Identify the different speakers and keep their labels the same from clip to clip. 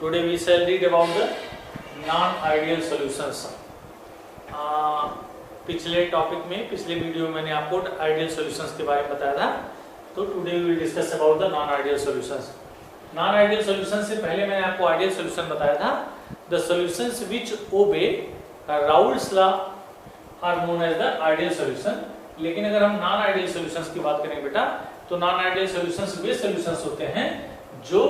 Speaker 1: Today we shall read about the non-ideal solutions. पिछले topic में, पिछले वीडियो में मैंने आपको आइडियल सॉल्यूशंस के बारे में बताया था. तो today we will discuss about the non ideal solutions. Non ideal solution से पहले मैंने आपको आइडियल सॉल्यूशन बताया था. The solutions which obey Raoult's law are known as the ideal solution. लेकिन अगर हम नॉन आइडियल सॉल्यूशंस की बात करें बेटा, तो नॉन आइडियल सॉल्यूशंस वे सॉल्यूशंस होते हैं जो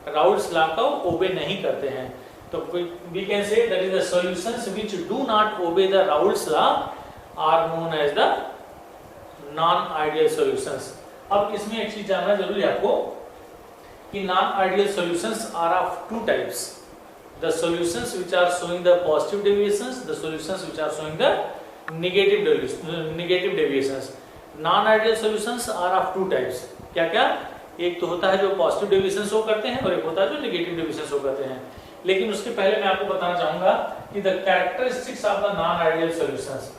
Speaker 1: राउल्स लॉ को ओबे नहीं करते हैं. तो we can say that is the solutions which do not obey the Raoult's law are known as the non-ideal solutions. अब इसमें एक चीज जानना जरूरी है आपको कि non-ideal solutions are of two types. The solutions which are showing the positive deviations, the solutions which are showing the negative deviations. Non-ideal solutions are of two types. क्या क्या? एक तो होता है जो पॉजिटिव डेविएशन शो करते हैं और एक होता है जो नेगेटिव डेविएशन शो करते हैं. लेकिन उसके पहले मैं आपको बताना चाहूंगा कि the characteristics of the non ideal solutions.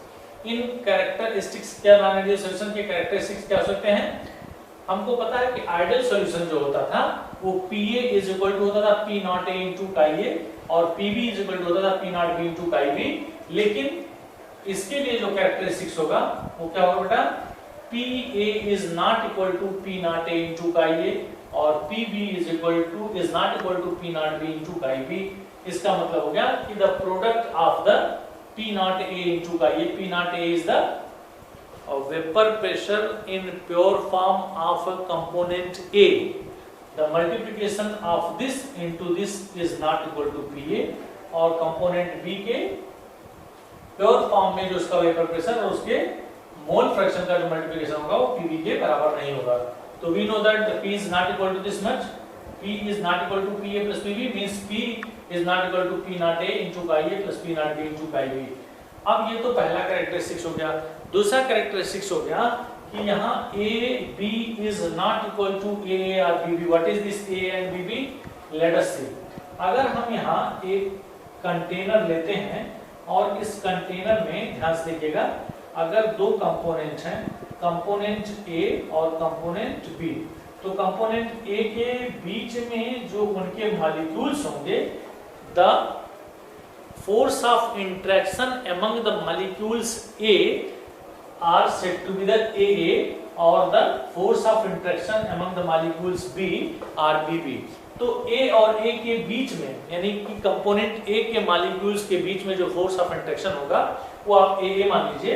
Speaker 1: In characteristics क्या, नॉन आइडियल सॉल्यूशन के कैरेक्टरिस्टिक्स क्या हो सकते हैं? हमको पता है कि आइडियल सॉल्यूशन जो होता था वो Pa इज इक्वल टू होता था P नॉट A इनटू काई A और Pb इज इक्वल टू होता था P नॉट B इनटू काई B. लेकिन इसके लिए जो कैरेक्टरिस्टिक्स होगा वो क्या होगा बेटा? Pa is not equal to P naught A into chi A और Pb is not equal to P naught B into chi B. इसका मतलब हो गया कि the product of the P naught A into chi A, P naught A is the vapor pressure in pure form of component A. The multiplication of this into this is not equal to Pa और component B के pure form में जो उसका vapor pressure और उसके mole fraction का जो multiplication होगा वो Pb के बराबर नहीं होगा. तो we know that the P is not equal to this much. P is not equal to Pa plus Pb means P is not equal to P not A into chi A plus P not B into chi B. अब ये तो पहला characteristics हो गया. दूसरा characteristics हो गया कि यहाँ A B is not equal to A और Bb. What is this A and Bb? Let us see. अगर हम यहाँ एक कंटेनर लेते हैं और इस कंटेनर में ध्यान से देखिएगा, अगर दो कंपोनेंट हैं, कंपोनेंट A और कंपोनेंट B, तो कंपोनेंट A के बीच में जो उनके मॉलिक्यूल्स होंगे, the force of interaction among the molecules A are said to be the AA और the force of interaction among the molecules B are BB. तो A और A के बीच में, यानी कि कंपोनेंट A के मॉलिक्यूल्स के बीच में जो फोर्स ऑफ इंटरेक्शन होगा वो आप AA मान लीजिए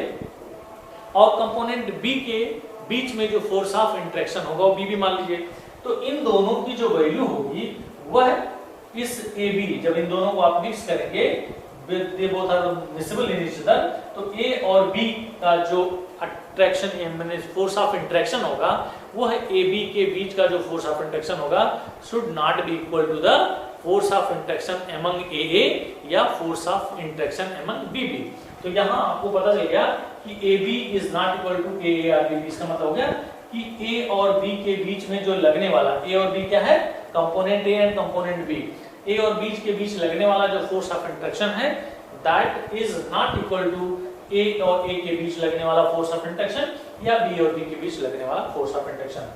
Speaker 1: और कंपोनेंट B के बीच में जो फोर्स ऑफ इंटरेक्शन होगा वो BB मान लीजिए. तो इन दोनों की जो वैल्यू होगी वह इस AB, जब इन दोनों को आप मिक्स करेंगे, they both are miscible in each other, तो A और B का जो अट्रैक्शन यानी फोर्स ऑफ इंटरेक्शन होगा वो है AB के बीच का जो फोर्स ऑफ इंटरेक्शन होगा should not be equal to the force of interaction among AA या force of interaction among BB. तो यहाँ आपको पता चल गया कि AB is not equal to AA और BB. इसका मतलब हो गया कि A और B के बीच में जो लगने वाला, A और B क्या है? Component A and component B. A और B के बीच लगने वाला जो फोर्स ऑफ इंटरेक्शन है that is not equal to A और A के बीच लगने वाला फोर्स ऑफ इंटरेक्शन या B और B के बीच लगने वाला फोर्स ऑफ इंटरेक्शन.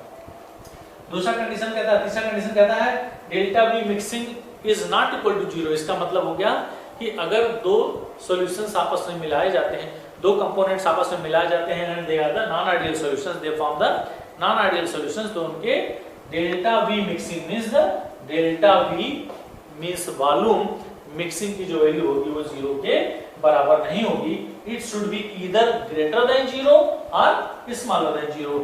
Speaker 1: दूसरा कंडीशन कहता है, तीसरा कंडीशन कहता है delta B mixing is not equal to 0. इसका मतलब हो गया कि अगर दो सॉल्यूशंस आपस में मिलाए जाते हैं, दो कंपोनेंट्स आपस में मिलाए जाते हैं and they are the non ideal solutions, they form the non ideal solutions, तो उनके delta B mixing means the delta B means volume mixing की जो वैल्यू होगी वो 0 के बराबर नहीं होगी. It should be either greater than 0 और स्मॉलर देन 0.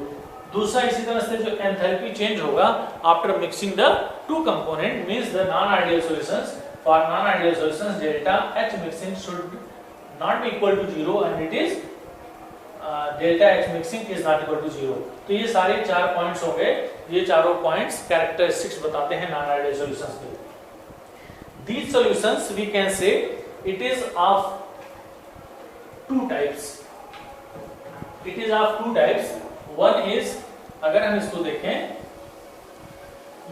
Speaker 1: दूसरा इसी तरह से जो एंथैल्पी चेंज होगा after mixing the two component means the non ideal solutions. For non-ideal solutions, delta H mixing should not be equal to 0 and it is delta H mixing is not equal to 0. तो ये सारे 4 points हो गए. ये चारों points characteristics बताते हैं non-ideal solutions के. These solutions we can say it is of two types. It is of two types. One is, अगर हम इसको देखें,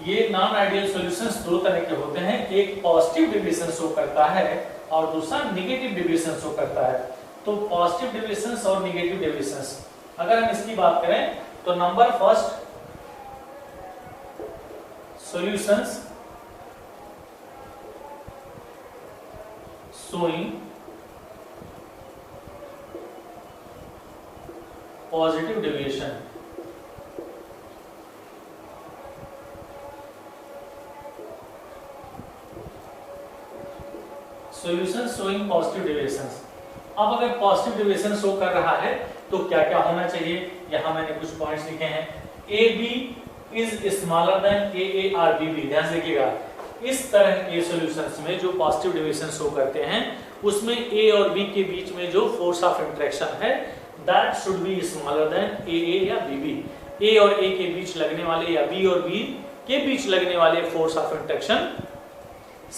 Speaker 1: ये नॉन आइडियल सॉल्यूशंस दो तरह के होते हैं. एक पॉजिटिव डेविएशन शो करता है और दूसरा नेगेटिव डेविएशन शो करता है. तो पॉजिटिव डेविएशंस और नेगेटिव डेविएशंस, अगर हम इसकी बात करें तो number first solutions showing positive deviation. Solution showing positive deviations. अब अगर पॉजिटिव डेविएशन शो कर रहा है तो क्या क्या होना चाहिए, यहाँ मैंने कुछ पॉइंट्स लिखे हैं. A B is smaller than A A or B B. ध्यान से देखिएगा, इस तरह के सॉल्यूशंस में जो पॉजिटिव डेविएशन शो करते हैं उसमें ए और बी के बीच में जो फोर्स ऑफ इंटरेक्शन है that should be smaller than A A या बी बी. ए और ए के बीच लगने वाले या बी और बी के बीच लगने वाले फोर्स ऑफ इंटरेक्शन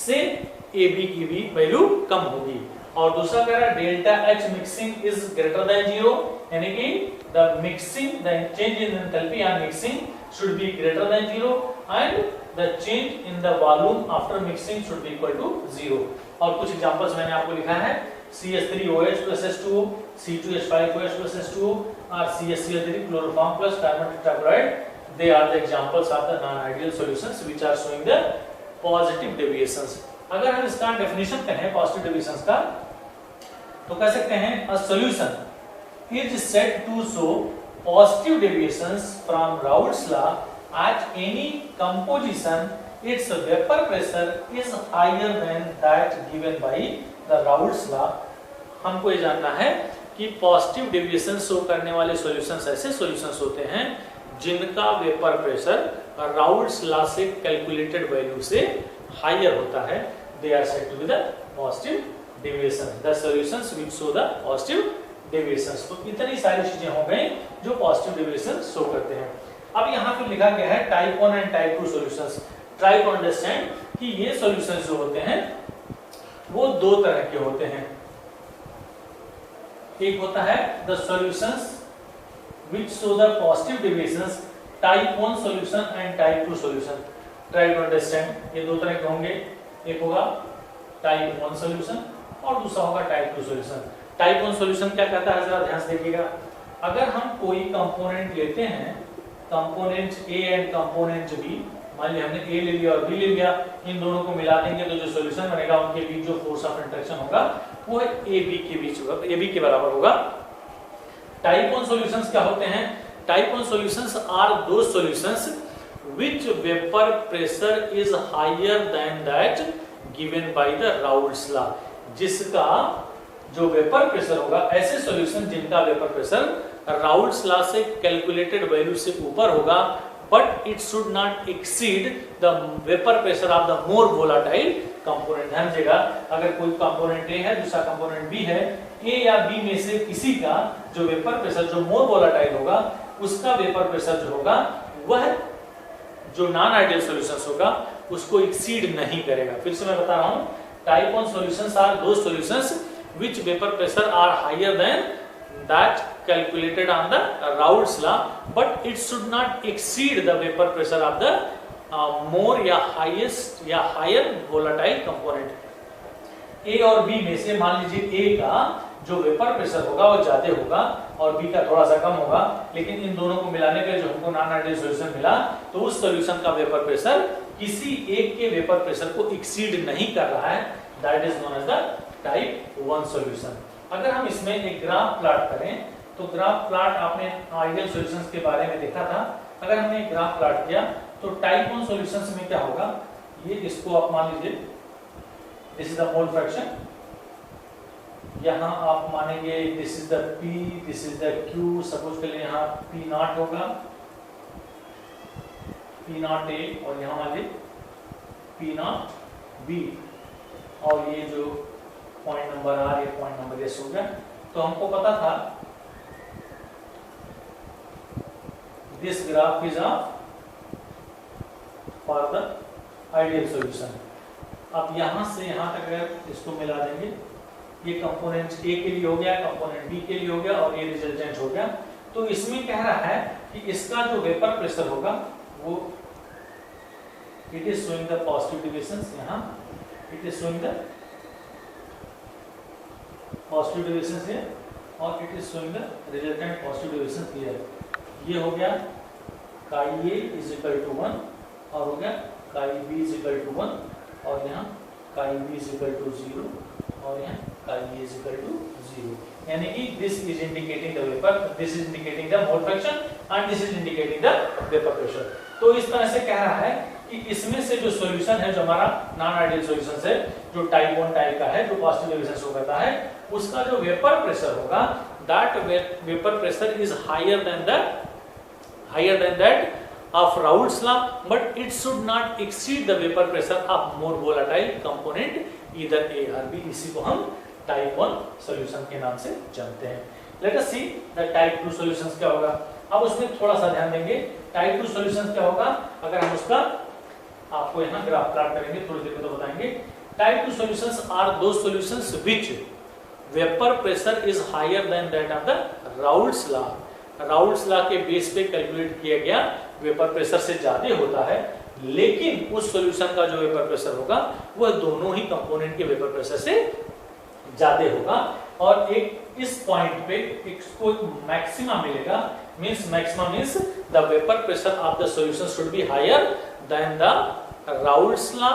Speaker 1: से ए बी की भी वैल्यू कम होगी. और दूसरा कह रहा है delta H mixing is greater than 0, यानी कि the mixing the change in enthalpy on mixing should be greater than 0 and the change in the volume after mixing should be equal to 0. और कुछ एग्जांपल्स मैंने आपको लिखा है CH3OH plus H2, C2H5OH plus H2 और CH3 chloroform plus carbon tetrachloride. They are the examples of the non-ideal solutions which are showing the positive deviations. अगर हम इसका डेफिनेशन कहें पॉजिटिव डेविएशंस का तो कह सकते हैं a solution is said to show positive deviations from Raoult's law at any composition its vapor pressure is higher than that given by the Raoult's law. हमको ये जानना है कि पॉजिटिव डेविएशन शो करने वाले सॉल्यूशंस ऐसे सॉल्यूशंस होते हैं जिनका वेपर प्रेशर राउल्ट्स लॉ से कैलकुलेटेड वैल्यू से हायर होता है. They are said to be the positive deviation. The solutions which show the positive deviations. तो इतनी सारी चीजें हो गई जो पॉजिटिव डेविएशन शो करते हैं. अब यहाँ पे लिखा गया है type 1 and type 2 solutions. Try to understand कि ये सॉल्यूशंस जो होते हैं वो दो तरह के होते हैं. एक होता है the solutions which show the positive deviations, type 1 solution and type 2 solution. Try to understand. ये दो तरह के होंगे. एक होगा टाइप 1 सॉल्यूशन और दूसरा होगा टाइप 2 सॉल्यूशन. टाइप 1 सॉल्यूशन क्या कहता है जरा ध्यान से देखिएगा. अगर हम कोई कंपोनेंट लेते हैं, component A and component B, मान लिया हमने ए ले लिया और बी ले लिया, इन दोनों को मिला देंगे तो जो सॉल्यूशन बनेगा उनके बीच जो फोर्स ऑफ इंटरेक्शन होगा वो ए बी के बीच होगा, ए बी के बराबर होगा. टाइप 1 सॉल्यूशंस क्या होते हैं? Type 1 solutions are those solutions which vapor pressure is higher than that given by the Raoult's law. जिसका जो वेपर प्रेशर होगा, ऐसे सॉल्यूशन जिनका वेपर प्रेशर राउल्ट्स लॉ से कैलकुलेटेड वैल्यू से ऊपर होगा, but it should not exceed the vapour pressure of the more volatile component. ध्यान दीजिएगा, अगर कोई कंपोनेंट ए है दूसरा कंपोनेंट बी है, ए या बी में से किसी का जो वेपर प्रेशर जो मोर वोलाटाइल होगा उसका वेपर प्रेशर जो होगा वह जो नॉन आइडियल सॉल्यूशंस होगा उसको एक्सीड नहीं करेगा. फिर से मैं बता रहा हूं, type 1 solutions are those solutions which vapour pressure are higher than that calculated on the Raoult's law, but it should not exceed the vapour pressure of the more या हाईएस्ट या हायर वोलेटाइल कंपोनेंट. ए और B में से मान लीजिए ए का जो vapour pressure होगा वो ज्यादा होगा और बी का थोड़ा सा कम होगा, लेकिन इन दोनों को मिलाने पे जो हमको नॉन आइडियल सॉल्यूशन मिला तो उस सॉल्यूशन का वेपर प्रेशर किसी एक के वेपर प्रेशर को एक्सीड नहीं कर रहा है. That is known as the type 1 solution. अगर हम इसमें एक ग्राफ प्लॉट करें तो ग्राफ प्लॉट आपने आइडियल सॉल्यूशंस के बारे में देखा था. अगर हमने एक ग्राफ प्लॉट किया तो टाइप 1 सॉल्यूशंस में क्या होगा, ये इसको आप मान लीजिए this is the mole fraction, यहाँ आप मानेंगे this is the P, this is the Q, suppose के लिए यहाँ P0 होगा, P0A और यहाँ वाले P0B, और ये जो पॉइंट नंबर R, ये पॉइंट नंबर S हो गया. तो हमको पता था this graph is of for the ideal solution. अब यहाँ से यहाँ तक अगर इसको मिला देंगे, ये कंपोनेंट ए के लिए हो गया, कंपोनेंट बी के लिए हो गया और ये रिजल्टेंट हो गया. तो इसमें कह रहा है कि इसका जो वेपर प्रेशर होगा वो it is showing the positive deviations. यहाँ it is showing the positive deviations है और it is showing the resultant positive deviations here. ये हो गया काई ए इज इक्वल टू 1 और हो गया काई बी इज इक्वल टू 1 और यहाँ chi b is equal to 0 और यहाँ chi a is equal to 0, यानी कि this is indicating the vapor, this is indicating the mole fraction and this is indicating the vapor pressure। तो इस तरह से कह रहा है कि इसमें से जो सॉल्यूशन है, जो हमारा नॉन आइडियल सॉल्यूशन है, जो टाइप 1 टाइप का है, जो पॉजिटिव डेविएशन शो करता है, उसका जो वेपर प्रेशर होगा, that vapour pressure is higher than that of Raoult's law, but it should not exceed the vapor pressure of more volatile component either A or B। इसी को हम type 1 solution के नाम से जानते हैं। Late us see the type 2 solutions क्या होगा। अब उसमें थोड़ा सा ध्यान देंगे, टाइप 2 सॉल्यूशंस क्या होगा, अगर हम उसका आपको यहाँ ग्राफ प्लॉट करेंगे, थोड़ी देर में तो बताएंगे। Type 2 solutions are those solutions which vapour pressure is higher than that of the Raoult's law. Raoult's law के बेस पे कैलकुलेट किया गया वेपर प्रेशर से ज्यादा होता है, लेकिन उस सॉल्यूशन का जो वेपर प्रेशर होगा वह दोनों ही कंपोनेंट के वेपर प्रेशर से ज्यादा होगा। और एक इस पॉइंट पे इसको मैक्सिमा मिलेगा, means maxima means the vapour pressure of the solution should be higher than the Raoult's law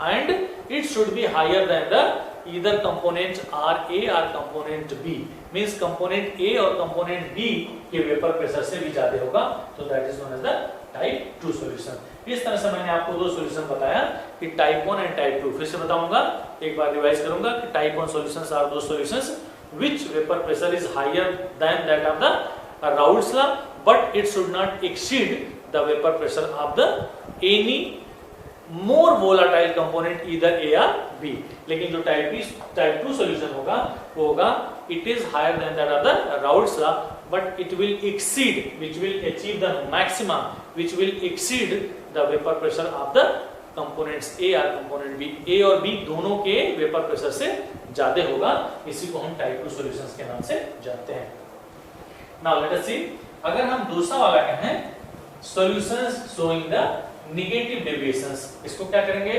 Speaker 1: and it should be higher than the either component R A or component B, means component A और component B के vapour pressure से भी ज्यादा होगा, तो that is known as the type 2 solution। इस तरह से मैंने आपको दो सॉल्यूशन बताया कि टाइप 1 एंड टाइप 2। फिर से बताऊंगा, एक बार रिवाइज करूंगा कि type 1 solutions are those solutions which vapor pressure is higher than that of the Raoult's law, but it should not exceed the vapor pressure of the any more volatile component either A or B। लेकिन जो type 2 solution होगा वो होगा it is higher than that of the Raoult's law, but it will exceed, which will achieve the maxima, which will exceed the vapor pressure of the components A और component B। A और B दोनों के vapour pressure से ज्यादा होगा, इसी को हम टाइप 2 सॉल्यूशंस के नाम से जानते हैं। Now let us see, अगर हम दूसरा वाला कहें solutions showing the negative deviations, इसको क्या करेंगे,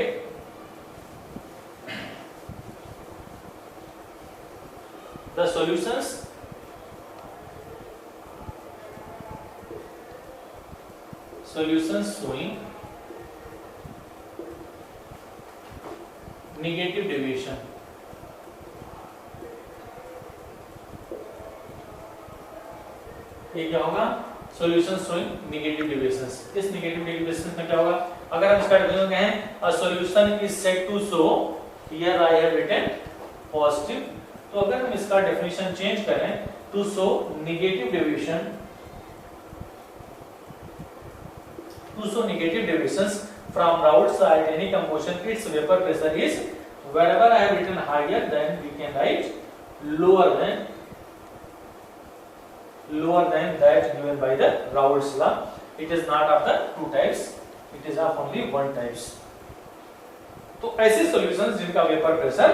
Speaker 1: the solutions showing negative deviation। ये क्या होगा, solutions showing negative deviations। इस negative deviations में क्या होगा, अगर हम इसका डेफिनेशन कहें a solution is said to show, here I have written positive, तो अगर हम इसका डेफिनेशन चेंज करें to show negative deviation, to show negative deviations from Raoult's law at any composition, its vapor pressure is, wherever I have written higher, then we can write lower than that given by the Raoult's law। It is not of the two types, it is of only one types। तो ऐसे solutions जिनका vapour pressure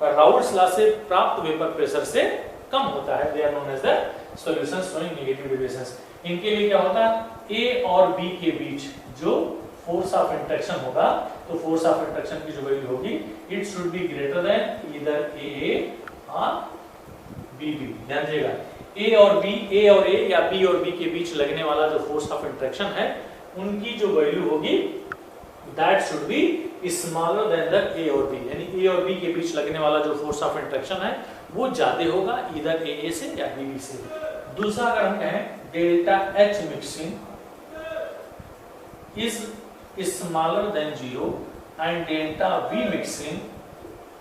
Speaker 1: Raoult's law से प्राप्त vapour pressure से कम होता है, they are known as the solutions showing negative deviations। इनके लिए क्या होता है, A और B के बीच जो फोर्स ऑफ इंटरेक्शन होगा, तो फोर्स ऑफ इंटरेक्शन की जो वैल्यू होगी, it should be greater then either AA और BB। ध्यान दीजिएगा, A और B, A और A या B और B के बीच लगने वाला जो फोर्स ऑफ इंटरेक्शन है, उनकी जो वैल्यू होगी that should be smaller then the A और B, यानी A और B के बीच लगने वाला जो फोर्स ऑफ इंटरेक्शन है वो ज्यादा होगा इधर AA से या BB से। दूसरा अगर हम कहें delta H mixing is smaller then 0 and delta V mixing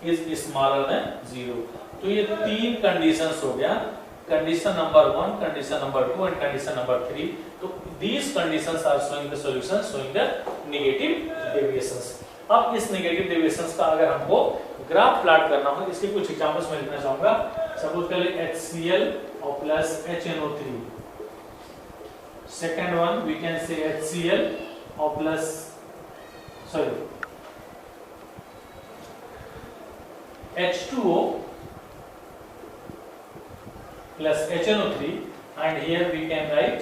Speaker 1: is smaller then 0। तो ये तीन कंडीशंस हो गया, condition number 1, condition number 2 and condition number 3। तो these conditions are showing the solutions showing the negative deviations। अब इस negative deviations का अगर हमको ग्राफ प्लॉट करना हो, इसके कुछ एग्जांपल्स मैं लिखना चाहूंगा। सपोज कर ले HCl और plus HNO3, second one we can say HCl और plus H2O plus HNO3 and here we can write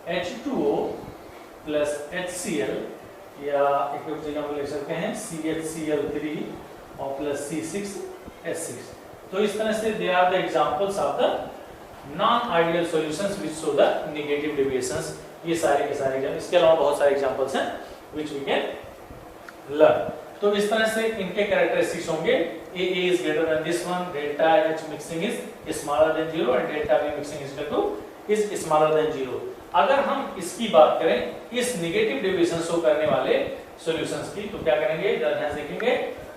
Speaker 1: H2O plus HCl या एक जगह पर लिख सकते हैं CHCl3 और प्लस C6H6। तो इस तरह से they are the examples of the non ideal solutions which show the negative deviations. ये सारे के सारे, इसके अलावा बहुत सारे एग्जांपल्स हैं व्हिच वी कैन लर्न। तो इस तरह से इनके कैरेक्टरिस्टिक्स होंगे, A is greater than this one, delta H mixing is smaller than 0 and delta V mixing is equal to is smaller than 0। अगर हम इसकी बात करें इस नेगेटिव डेविएशन शो करने वाले सॉल्यूशंस की, तो क्या करेंगे, ध्यान से देखेंगे।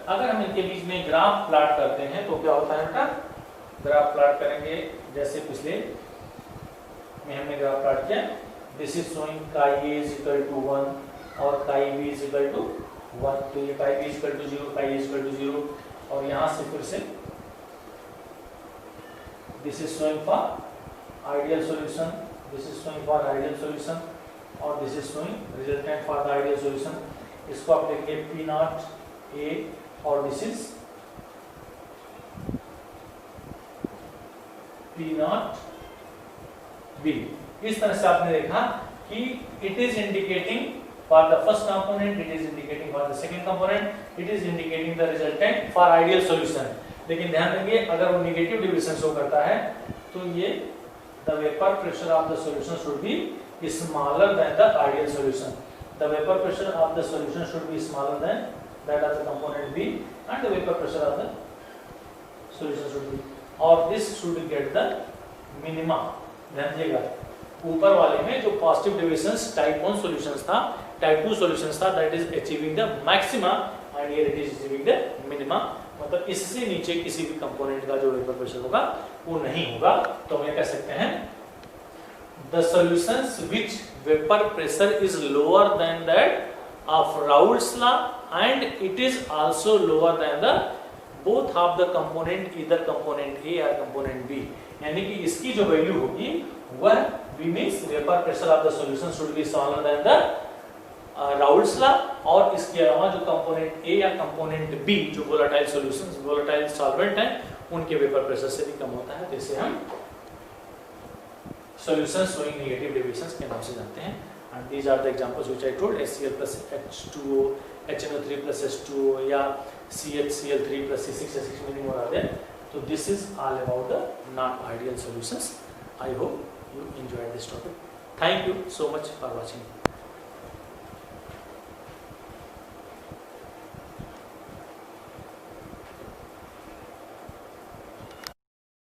Speaker 1: अगर हम इनके बीच में ग्राफ प्लॉट करते हैं तो क्या होता है बेटा, ग्राफ प्लॉट करेंगे जैसे पिछले में हमने ग्राफ प्लॉट किया। This is showing chi A is equal to 1 और chi B is equal to 1, तो ये chi B is equal to 0, chi A is equal to 0, और यहाँ से फिर से this is showing for ideal solution, this is showing for ideal solution और this is showing resultant for the ideal solution. इसको आप लिखेंगे P नॉट A और this is P not B। इस तरह से आपने देखा कि it is indicating for the first component, it is indicating for the second component, it is indicating the resultant for ideal solution. लेकिन ध्यान देंगे अगर वो नेगेटिव डेविएशन शो करता है तो ये the vapour pressure of the solution should be smaller then the ideal solution. The vapour pressure of the solution should be smaller then that of the component B and the vapor pressure of the solution should be, और this should get the minima। ध्यान दीजिएगा ऊपर वाले में जो positive deviations type 1 solutions था, type 2 solutions था, that is achieving the maxima and here it is achieving the minima. मतलब इससे नीचे किसी भी कंपोनेंट का जो वेपर प्रेशर होगा वो नहीं होगा। तो हम ये कह सकते हैं the solutions which vapour pressure is lower than that of Raoult's law and it is also lower than the both of the component, either component A or component B। यानी कि इसकी जो वैल्यू होगी वह V means vapor pressure of the solution should be smaller than the Raoult's law, और इसके अलावा जो कंपोनेंट A या कंपोनेंट B जो वोलेटाइल सॉल्यूशंस, वोलेटाइल सॉल्वेंट हैं, उनके वेपर प्रेशर से भी कम होता है। तो इसे हम सॉल्यूशंस शोइंग नेगेटिव डेविएशंस के नाम से जानते हैं। And these are the examples which I told, HCl plus H2O, HNO3 plus H2O या CHCl3 plus C6H6 many more are there। So this is all about the non-ideal solutions। I hope you enjoyed this topic। Thank you so much for watching।